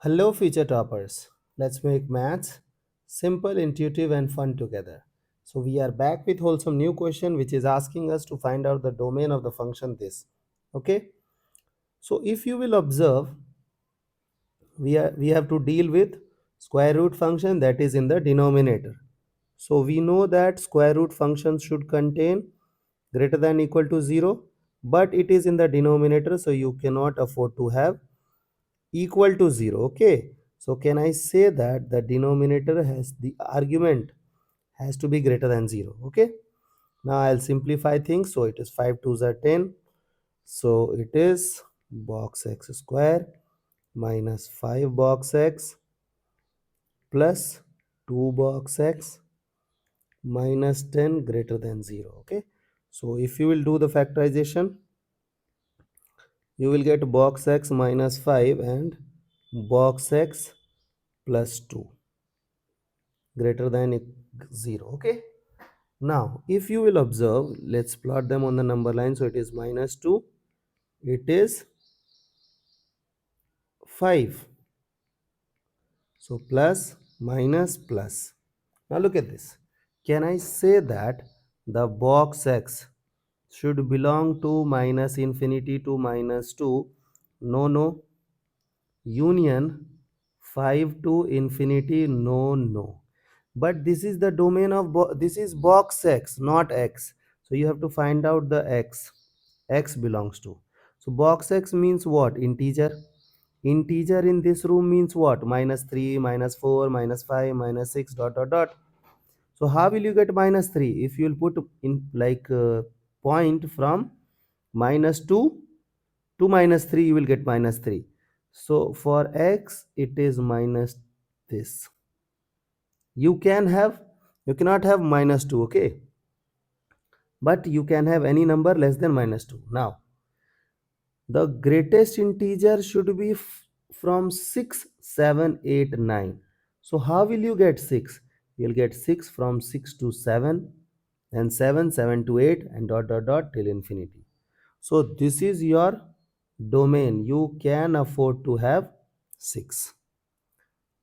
Hello, future toppers. Let's make maths simple, intuitive, and fun together. So, we are back with wholesome new question which is asking us to find out the domain of the function this. Okay. So, if you will observe, we have to deal with square root function that is in the denominator. So, we know that square root functions should contain greater than equal to 0, but it is in the denominator, so you cannot afford to have equal to 0. Okay, so can I say that the denominator has the argument has to be greater than 0? Okay, now I'll simplify things. So it is 5 2s are 10, so it is box x square minus 5 box x plus 2 box x minus 10 greater than 0. Okay, so if you will do the factorization, you will get box x minus 5 and box x plus 2 greater than 0. Okay, now if you will observe, let's plot them on the number line. So it is minus 2, it is 5, so plus minus plus. Now look at this. Can I say that the box x should belong to minus infinity to minus 2? No, no. Union 5 to infinity? No, no. But this is the domain of this is box x, not x. So you have to find out the x belongs to. So box x means what? Integer. Integer in this room means what? Minus 3, minus 4, minus 5, minus 6, dot dot dot. So how will you get minus 3? If you will put in like point from minus 2 to minus 3, you will get minus 3. So for x it is minus this. You cannot have minus 2. Okay, but you can have any number less than minus 2. Now the greatest integer should be from 6 7 8 9. So how will you get 6? You'll get 6 from 6 to 7, and 7 7 to 8, and dot dot dot till infinity. So this is your domain. You can afford to have 6.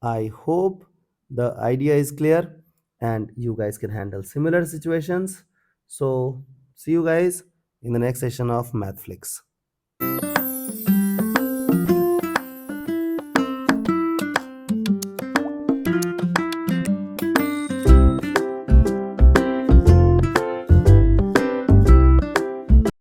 I hope the idea is clear and you guys can handle similar situations. So see you guys in the next session of Mathflix.